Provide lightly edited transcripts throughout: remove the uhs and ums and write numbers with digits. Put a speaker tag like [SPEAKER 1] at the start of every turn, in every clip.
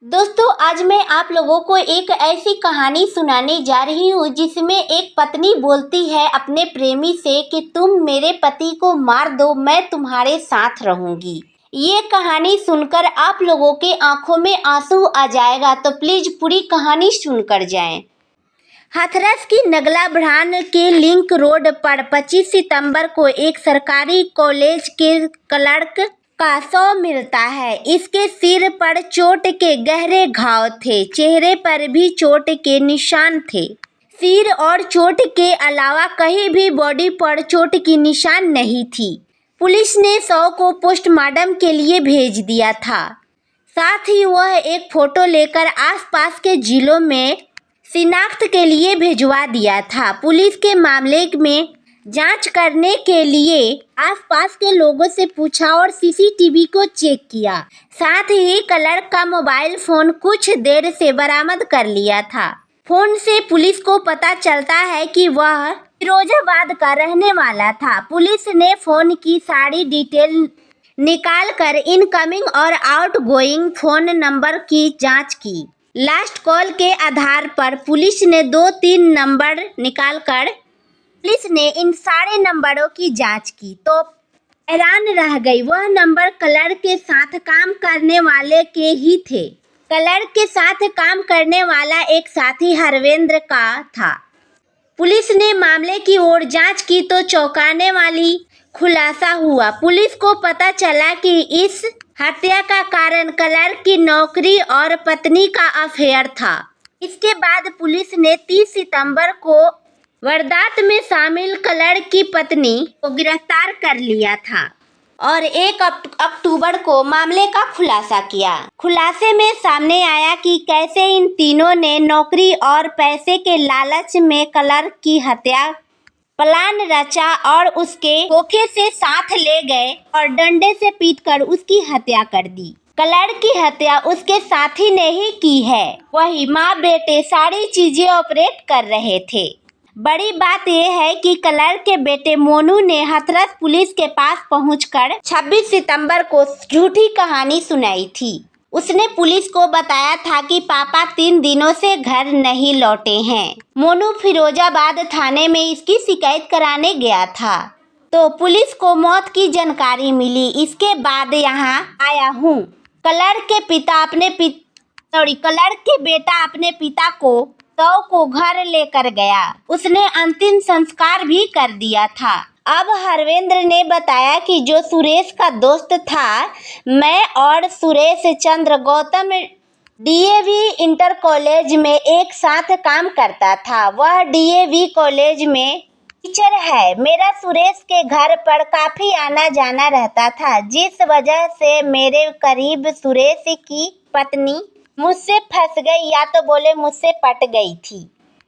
[SPEAKER 1] दोस्तों, आज मैं आप लोगों को एक ऐसी कहानी सुनाने जा रही हूँ जिसमें एक पत्नी बोलती है अपने प्रेमी से कि तुम मेरे पति को मार दो, मैं तुम्हारे साथ रहूंगी। ये कहानी सुनकर आप लोगों के आंखों में आंसू आ जाएगा, तो प्लीज पूरी कहानी सुनकर जाएं। हाथरस की नगला ब्रांड के लिंक रोड पर 25 सितंबर को एक सरकारी कॉलेज के क्लर्क का शव मिलता है। इसके सिर पर चोट के गहरे घाव थे, चेहरे पर भी चोट के निशान थे। सिर और चोट के अलावा कहीं भी बॉडी पर चोट की निशान नहीं थी। पुलिस ने शव को पोस्टमार्टम के लिए भेज दिया था। साथ ही वह एक फोटो लेकर आसपास के जिलों में शिनाख्त के लिए भिजवा दिया था। पुलिस के मामले में जांच करने के लिए आसपास के लोगों से पूछा और सीसीटीवी को चेक किया। साथ ही क्लर्क का मोबाइल फोन कुछ देर से बरामद कर लिया था। फोन से पुलिस को पता चलता है कि वह फिरोजाबाद का रहने वाला था। पुलिस ने फोन की सारी डिटेल निकालकर इनकमिंग और आउटगोइंग फोन नंबर की जांच की। लास्ट कॉल के आधार पर पुलिस ने 2-3 नंबर निकालकर पुलिस ने इन सारे नंबरों की जांच की तो हैरान रह गई। वह नंबर क्लर्क के साथ काम करने वाले के ही थे। क्लर्क के साथ काम करने वाला एक साथी हरवेंद्र का था। पुलिस ने मामले की ओर जांच की तो चौंकाने वाली खुलासा हुआ। पुलिस को पता चला कि इस हत्या का कारण क्लर्क की नौकरी और पत्नी का अफेयर था। इसके बाद पुलिस ने 30 सितंबर को वारदात में शामिल क्लर्क की पत्नी को गिरफ्तार कर लिया था और 1 अक्टूबर को मामले का खुलासा किया। खुलासे में सामने आया कि कैसे इन तीनों ने नौकरी और पैसे के लालच में क्लर्क की हत्या प्लान रचा और उसके धोखे से साथ ले गए और डंडे से पीटकर उसकी हत्या कर दी। क्लर्क की हत्या उसके साथी ने ही की है। वही माँ बेटे सारी चीजें ऑपरेट कर रहे थे। बड़ी बात यह है कि क्लर्क के बेटे मोनू ने हाथरस पुलिस के पास पहुंचकर 26 सितंबर को झूठी कहानी सुनाई थी। उसने पुलिस को बताया था कि पापा 3 दिनों से घर नहीं लौटे हैं। मोनू फिरोजाबाद थाने में इसकी शिकायत कराने गया था तो पुलिस को मौत की जानकारी मिली। इसके बाद यहाँ आया हूँ। क्लर्क के बेटा अपने पिता को शव को घर लेकर गया। उसने अंतिम संस्कार भी कर दिया था। अब हरवेंद्र ने बताया कि जो सुरेश का दोस्त था, मैं और Suresh Chandra Gautam DAV inter college में एक साथ काम करता था। वह डीएवी कॉलेज में टीचर है। मेरा सुरेश के घर पर काफी आना जाना रहता था, जिस वजह से मेरे करीब सुरेश की पत्नी मुझसे फंस गई या तो बोले मुझसे पट गई थी।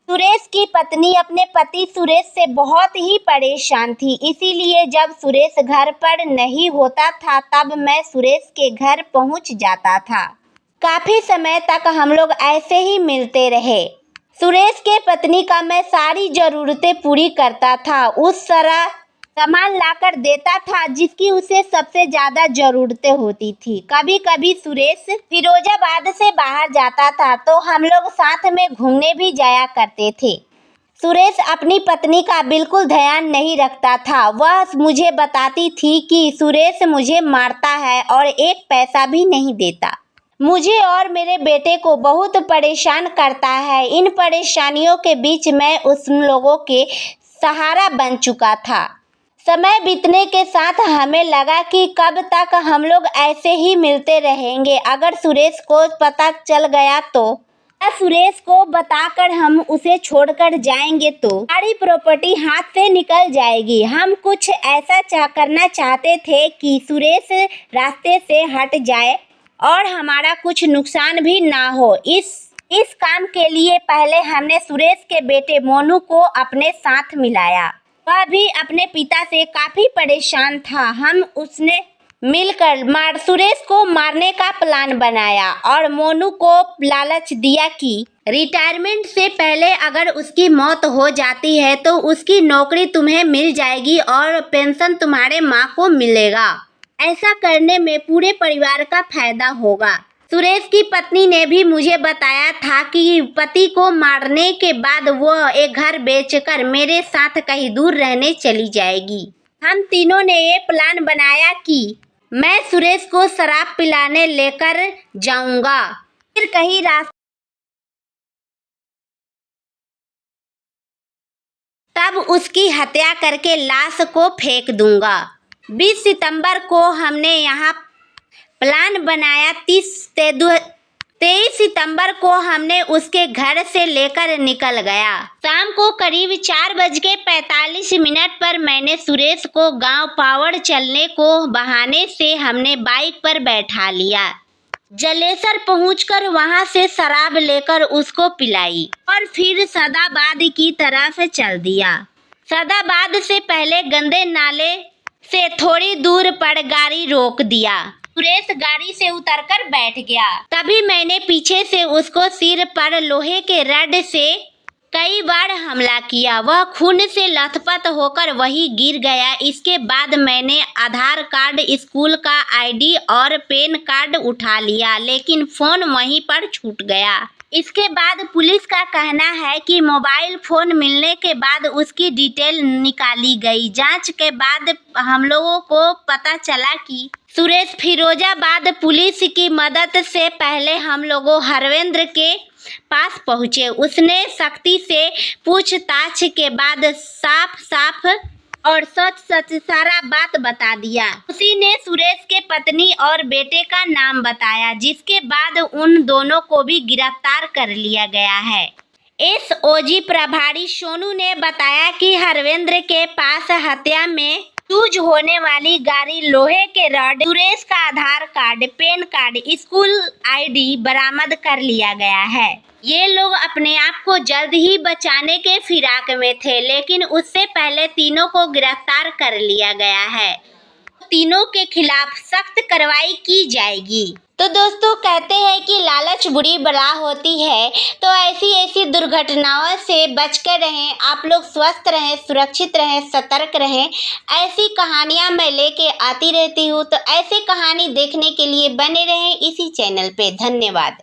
[SPEAKER 1] सुरेश की पत्नी अपने पति सुरेश से बहुत ही परेशान थी। इसीलिए जब सुरेश घर पर नहीं होता था तब मैं सुरेश के घर पहुंच जाता था। काफी समय तक हम लोग ऐसे ही मिलते रहे। सुरेश के पत्नी का मैं सारी जरूरतें पूरी करता था। उस तरह सामान लाकर देता था जिसकी उसे सबसे ज्यादा जरूरतें होती थी। कभी कभी सुरेश फिरोजाबाद से बाहर जाता था तो हम लोग साथ में घूमने भी जाया करते थे। सुरेश अपनी पत्नी का बिल्कुल ध्यान नहीं रखता था। वह मुझे बताती थी कि सुरेश मुझे मारता है और 1 पैसा भी नहीं देता। मुझे और मेरे बेटे को बहुत परेशान करता है। इन परेशानियों के बीच मैं उन लोगों के सहारा बन चुका था। समय बीतने के साथ हमें लगा कि कब तक हम लोग ऐसे ही मिलते रहेंगे। अगर सुरेश को पता चल गया तो सुरेश को बताकर हम उसे छोड़कर जाएंगे तो सारी प्रॉपर्टी हाथ से निकल जाएगी। हम कुछ ऐसा करना चाहते थे कि सुरेश रास्ते से हट जाए और हमारा कुछ नुकसान भी ना हो। इस काम के लिए पहले हमने सुरेश के बेटे मोनू को अपने साथ मिलाया। वह भी अपने पिता से काफी परेशान था। हम उसने मिलकर सुरेश को मारने का प्लान बनाया और मोनू को लालच दिया कि रिटायरमेंट से पहले अगर उसकी मौत हो जाती है तो उसकी नौकरी तुम्हें मिल जाएगी और पेंशन तुम्हारे माँ को मिलेगा। ऐसा करने में पूरे परिवार का फायदा होगा। सुरेश की पत्नी ने भी मुझे बताया था कि पति को मारने के बाद वह एक घर बेचकर मेरे साथ कहीं दूर रहने चली जाएगी। हम तीनों ने ये प्लान बनाया कि मैं सुरेश को शराब पिलाने लेकर जाऊंगा, फिर कहीं रास्ते तब उसकी हत्या करके लाश को फेंक दूंगा। 20 सितंबर को हमने यहाँ प्लान बनाया। 23 सितंबर को हमने उसके घर से लेकर निकल गया। शाम को करीब 4:45 पर मैंने सुरेश को गांव पावड़ चलने को बहाने से हमने बाइक पर बैठा लिया। जलेसर पहुंचकर वहां से शराब लेकर उसको पिलाई और फिर सदाबाद की तरफ चल दिया। सदाबाद से पहले गंदे नाले से थोड़ी दूर पर गाड़ी रोक दिया। सुरेश गाड़ी से उतरकर बैठ गया। तभी मैंने पीछे से उसको सिर पर लोहे के रड से कई बार हमला किया। वह खून से लथपथ होकर वहीं गिर गया। इसके बाद मैंने आधार कार्ड, स्कूल का आईडी और पैन कार्ड उठा लिया, लेकिन फोन वहीं पर छूट गया। इसके बाद पुलिस का कहना है कि मोबाइल फोन मिलने के बाद उसकी डिटेल निकाली गई। जांच के बाद हम लोगों को पता चला कि सुरेश फिरोजाबाद पुलिस की मदद से पहले हम लोगों हरवेंद्र के पास पहुंचे। उसने सख्ती से पूछताछ के बाद साफ साफ और सच सच सारा बात बता दिया। उसी ने सुरेश के पत्नी और बेटे का नाम बताया, जिसके बाद उन दोनों को भी गिरफ्तार कर लिया गया है। एसओजी प्रभारी सोनू ने बताया कि हरवेंद्र के पास हत्या में यूज होने वाली गाड़ी, लोहे के रड, सुरेश का Aadhaar card, PAN card, school ID बरामद कर लिया गया है। ये लोग अपने आप को जल्द ही बचाने के फिराक में थे, लेकिन उससे पहले तीनों को गिरफ्तार कर लिया गया है। तीनों के खिलाफ सख्त कार्रवाई की जाएगी। तो दोस्तों, कहते हैं कि लालच बुरी बला होती है, तो ऐसी दुर्घटनाओं से बचकर रहें। आप लोग स्वस्थ रहें, सुरक्षित रहें, सतर्क रहें। ऐसी कहानियां मैं लेके आती रहती हूँ, तो ऐसी कहानी देखने के लिए बने रहें इसी चैनल पे। धन्यवाद।